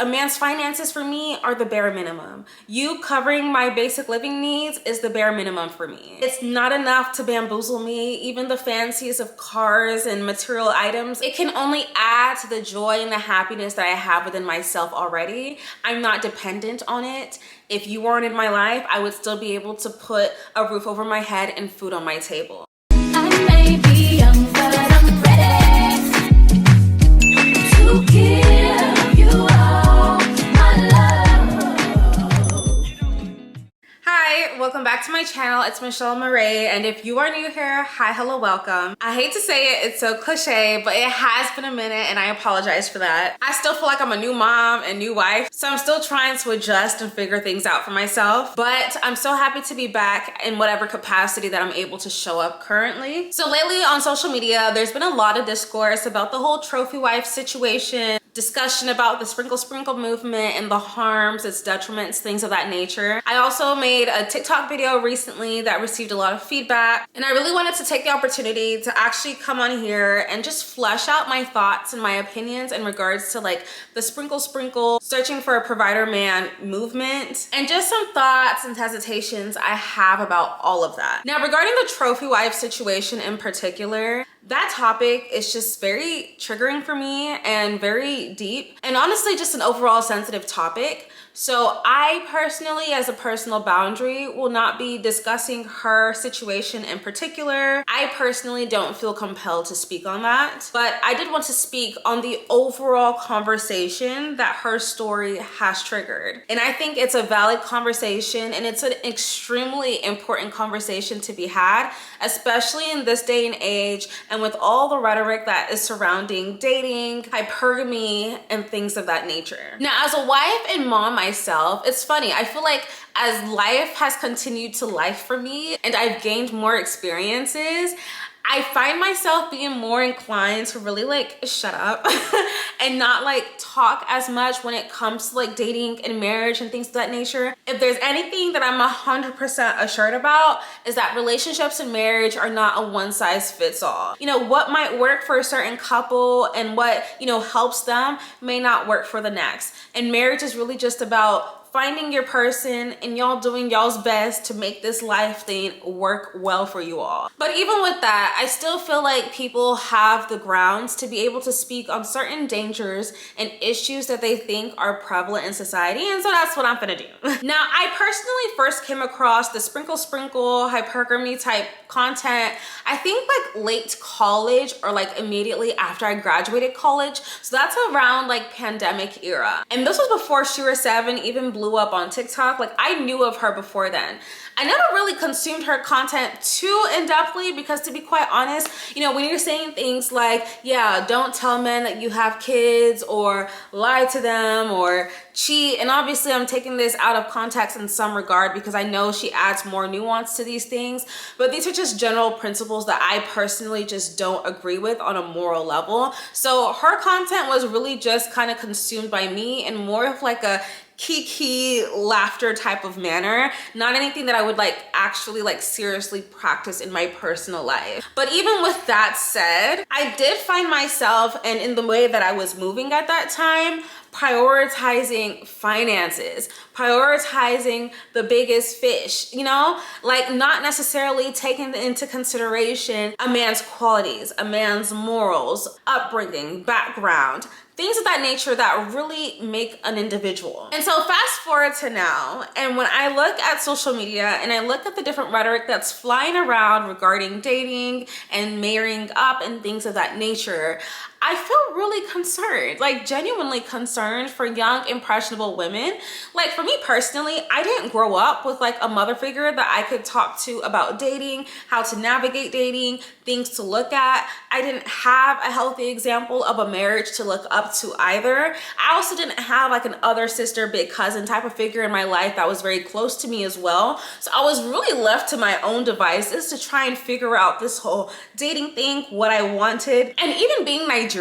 a man's finances for me are the bare minimum. You covering my basic living needs is the bare minimum for me. It's not enough to bamboozle me. Even the fancies of cars and material items, it can only add to the joy and the happiness that I have within myself already. I'm not dependent on it. If you weren't in my life, I would still be able to put a roof over my head and food on my table. I may be young, but I'm ready to give you all my love. Hi, welcome back to my channel. It's Michelle-Amoree, and if you are new here, hi, hello, welcome. I hate to say it, it's so cliche, but it has been a minute and I apologize for that. I still feel like I'm a new mom and new wife, so I'm still trying to adjust and figure things out for myself, but I'm so happy to be back in whatever capacity that I'm able to show up currently. So lately on social media, there's been a lot of discourse about the whole trophy wife situation, discussion about the sprinkle movement and the harms, its detriments, things of that nature. I also made a TikTok video recently that received a lot of feedback, and I really wanted to take the opportunity to actually come on here and just flesh out my thoughts and my opinions in regards to like the sprinkle searching for a provider man movement, and just some thoughts and hesitations I have about all of that. Now, regarding the trophy wife situation in particular, that topic is just very triggering for me and very deep, and honestly just an overall sensitive topic. So I personally, as a personal boundary, will not be discussing her situation in particular. I personally don't feel compelled to speak on that, but I did want to speak on the overall conversation that her story has triggered. And I think it's a valid conversation, and it's an extremely important conversation to be had, especially in this day and age, and with all the rhetoric that is surrounding dating, hypergamy, and things of that nature. Now, as a wife and mom myself, it's funny, I feel like as life has continued to life for me and I've gained more experiences, I find myself being more inclined to really like shut up and not like talk as much when it comes to like dating and marriage and things of that nature. If there's anything that I'm 100% assured about, is that relationships and marriage are not a one size fits all. You know, what might work for a certain couple and what, you know, helps them may not work for the next. And marriage is really just about finding your person and y'all doing y'all's best to make this life thing work well for you all. But even with that, I still feel like people have the grounds to be able to speak on certain dangers and issues that they think are prevalent in society, and so that's what I'm gonna do. Now, I personally first came across the sprinkle hypergamy type content, I think like late college or like immediately after I graduated college. So that's around like pandemic era. And this was before Shira 7 even blew up on TikTok. Like I knew of her before then. I never really consumed her content too in-depthly because, to be quite honest, you know, when you're saying things like, yeah, don't tell men that you have kids or lie to them or cheat, and obviously I'm taking this out of context in some regard because I know she adds more nuance to these things, but these are just general principles that I personally just don't agree with on a moral level. So her content was really just kind of consumed by me in more of like a kiki laughter type of manner, not anything that I would like actually like seriously practice in my personal life. But even with that said, I did find myself, and in the way that I was moving at that time, prioritizing finances, prioritizing the biggest fish, you know, like not necessarily taking into consideration a man's qualities, a man's morals, upbringing, background, things of that nature that really make an individual. And so fast forward to now, and when I look at social media and I look at the different rhetoric that's flying around regarding dating and marrying up and things of that nature, I feel really concerned, like genuinely concerned for young, impressionable women. Like for me personally, I didn't grow up with like a mother figure that I could talk to about dating, how to navigate dating, things to look at. I didn't have a healthy example of a marriage to look up to either. I also didn't have like an other sister, big cousin type of figure in my life that was very close to me as well. So I was really left to my own devices to try and figure out this whole dating thing, what I wanted. And even being Nigerian,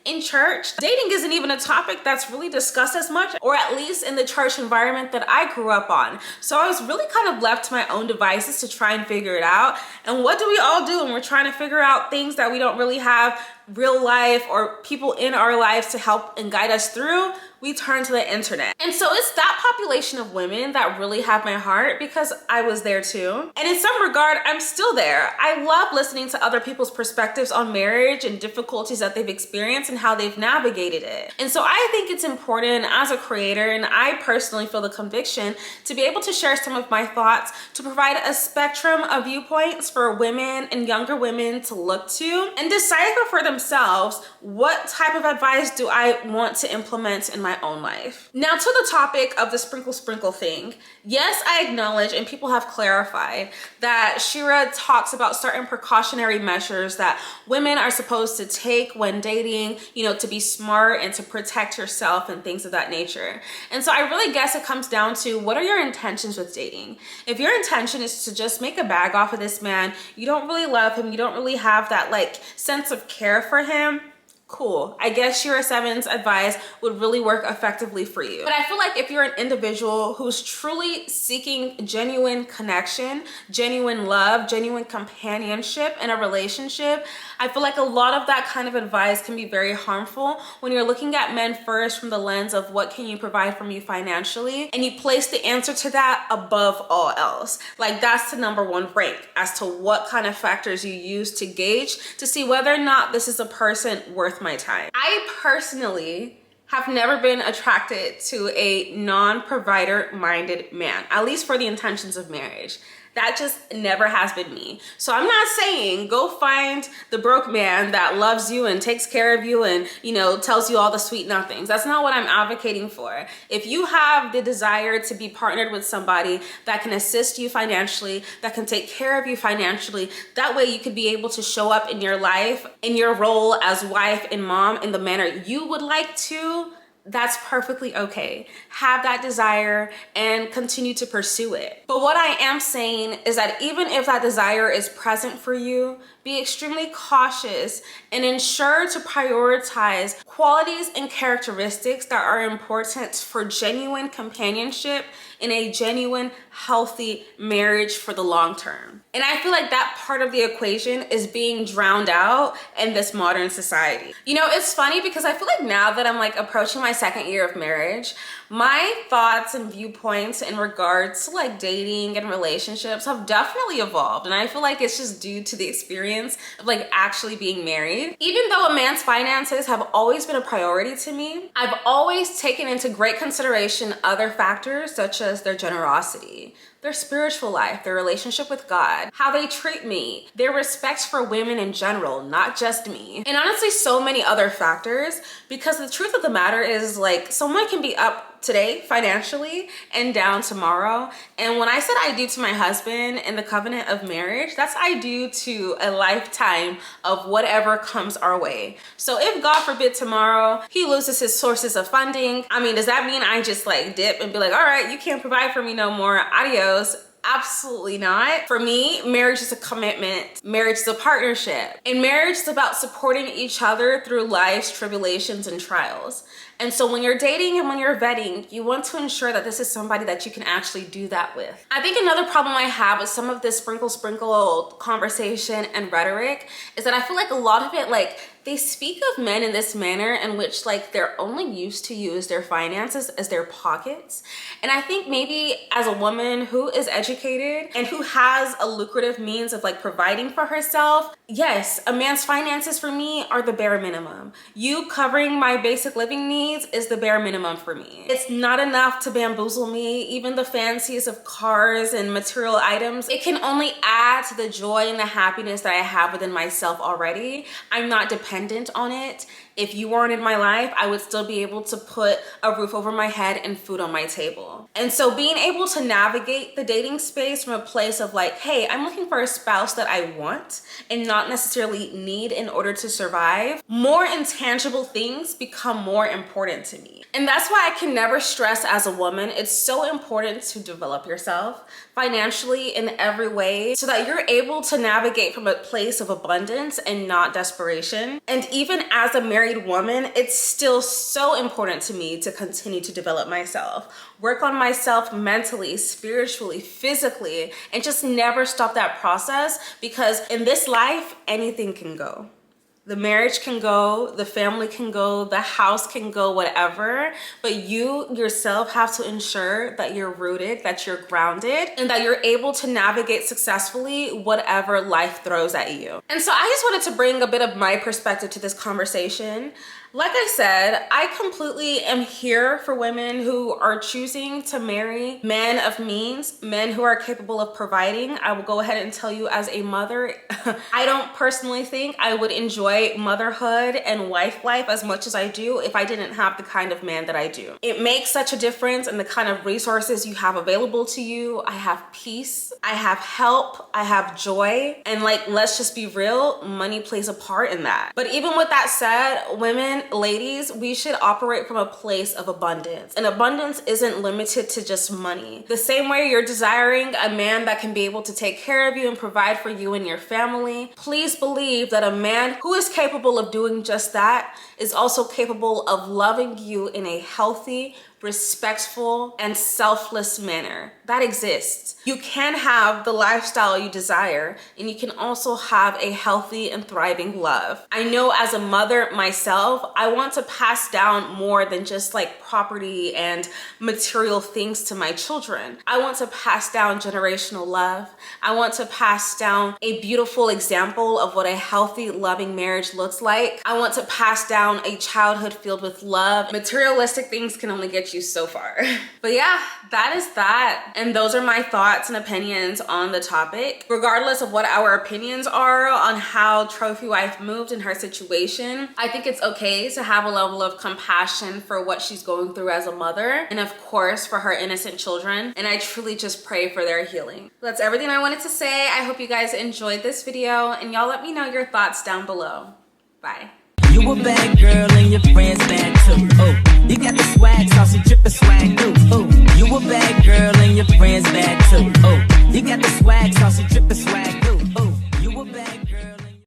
in church, dating isn't even a topic that's really discussed as much, or at least in the church environment that I grew up on. So I was really kind of left to my own devices to try and figure it out. And what do we all do when we're trying to figure out things that we don't really have real life or people in our lives to help and guide us through? we turn to the internet. And so it's that population of women that really have my heart, because I was there too. And in some regard, I'm still there. I love listening to other people's perspectives on marriage and difficulties that they've experienced and how they've navigated it. And so I think it's important as a creator, and I personally feel the conviction to be able to share some of my thoughts, to provide a spectrum of viewpoints for women and younger women to look to and decipher for themselves what type of advice do I want to implement in my own life. Now, to the topic of the sprinkle thing, yes, I acknowledge, and people have clarified, that Shira talks about certain precautionary measures that women are supposed to take when dating, you know, to be smart and to protect yourself and things of that nature. And so I really guess it comes down to, what are your intentions with dating? If your intention is to just make a bag off of this man, you don't really love him, you don't really have that like sense of care for him, cool. I guess Shira 7's advice would really work effectively for you. But I feel like if you're an individual who's truly seeking genuine connection, genuine love, genuine companionship in a relationship, I feel like a lot of that kind of advice can be very harmful when you're looking at men first from the lens of what can you provide for me financially, and you place the answer to that above all else. Like, that's the number one rank as to what kind of factors you use to gauge to see whether or not this is a person worth my time. I personally have never been attracted to a non-provider minded man, at least for the intentions of marriage. That just never has been me. So I'm not saying go find the broke man that loves you and takes care of you and, you know, tells you all the sweet nothings. That's not what I'm advocating for. If you have the desire to be partnered with somebody that can assist you financially, that can take care of you financially, that way you could be able to show up in your life, in your role as wife and mom in the manner you would like to, that's perfectly okay. Have that desire and continue to pursue it. But what I am saying is that even if that desire is present for you, be extremely cautious and ensure to prioritize qualities and characteristics that are important for genuine companionship in a genuine, healthy marriage for the long term. And I feel like that part of the equation is being drowned out in this modern society. You know, it's funny because I feel like now that I'm like approaching my second year of marriage, my thoughts and viewpoints in regards to like dating and relationships have definitely evolved. And I feel like it's just due to the experience of like actually being married. Even though a man's finances have always been a priority to me, I've always taken into great consideration other factors such as their generosity, their spiritual life, their relationship with God, how they treat me, their respect for women in general, not just me, and honestly so many other factors, because the truth of the matter is like someone can be up today financially and down tomorrow. And when I said I do to my husband in the covenant of marriage, that's I do to a lifetime of whatever comes our way. So if God forbid tomorrow he loses his sources of funding, I mean, does that mean I just like dip and be like, all right, you can't provide for me no more, adios? Absolutely not. For me, marriage is a commitment. Marriage is a partnership. And marriage is about supporting each other through life's tribulations and trials. And so when you're dating and when you're vetting, you want to ensure that this is somebody that you can actually do that with. I think another problem I have with some of this sprinkle conversation and rhetoric is that I feel like a lot of it, like, they speak of men in this manner in which like they're only used to use their finances as their pockets. And I think maybe as a woman who is educated and who has a lucrative means of like providing for herself, yes, a man's finances for me are the bare minimum. You covering my basic living needs is the bare minimum for me. It's not enough to bamboozle me. Even the fancies of cars and material items, it can only add to the joy and the happiness that I have within myself already. I'm not dependent on it. If you weren't in my life, I would still be able to put a roof over my head and food on my table. And so being able to navigate the dating space from a place of like, hey, I'm looking for a spouse that I want and not necessarily need in order to survive, more intangible things become more important to me. And that's why I can never stress as a woman, it's so important to develop yourself financially in every way so that you're able to navigate from a place of abundance and not desperation. And even as a married woman, it's still so important to me to continue to develop myself, work on myself mentally, spiritually, physically, and just never stop that process, because in this life, anything can go. The marriage can go, the family can go, the house can go, whatever. But you yourself have to ensure that you're rooted, that you're grounded, and that you're able to navigate successfully whatever life throws at you. And so I just wanted to bring a bit of my perspective to this conversation. Like I said, I completely am here for women who are choosing to marry men of means, men who are capable of providing. I will go ahead and tell you, as a mother, I don't personally think I would enjoy motherhood and wife life as much as I do if I didn't have the kind of man that I do. It makes such a difference in the kind of resources you have available to you. I have peace, I have help, I have joy, and like, let's just be real, money plays a part in that. But even with that said, women, ladies, we should operate from a place of abundance. And abundance isn't limited to just money. The same way you're desiring a man that can be able to take care of you and provide for you and your family, please believe that a man who is capable of doing just that is also capable of loving you in a healthy, respectful, and selfless manner. That exists. You can have the lifestyle you desire, and you can also have a healthy and thriving love. I know as a mother myself, I want to pass down more than just like property and material things to my children. I want to pass down generational love. I want to pass down a beautiful example of what a healthy, loving marriage looks like. I want to pass down a childhood filled with love. Materialistic things can only get you so far. But yeah, that is that. And those are my thoughts and opinions on the topic. Regardless of what our opinions are on how Trophy Wife moved in her situation, I think it's okay to have a level of compassion for what she's going through as a mother, and of course for her innocent children. And I truly just pray for their healing. That's everything I wanted to say. I hope you guys enjoyed this video, and y'all let me know your thoughts down below. Bye. You a bad girl and your friends bad too. Oh, you got the swag, saucy drippin' swag too. Oh, you a bad girl and your friends bad too. Oh, you got the swag, saucy drippin' swag.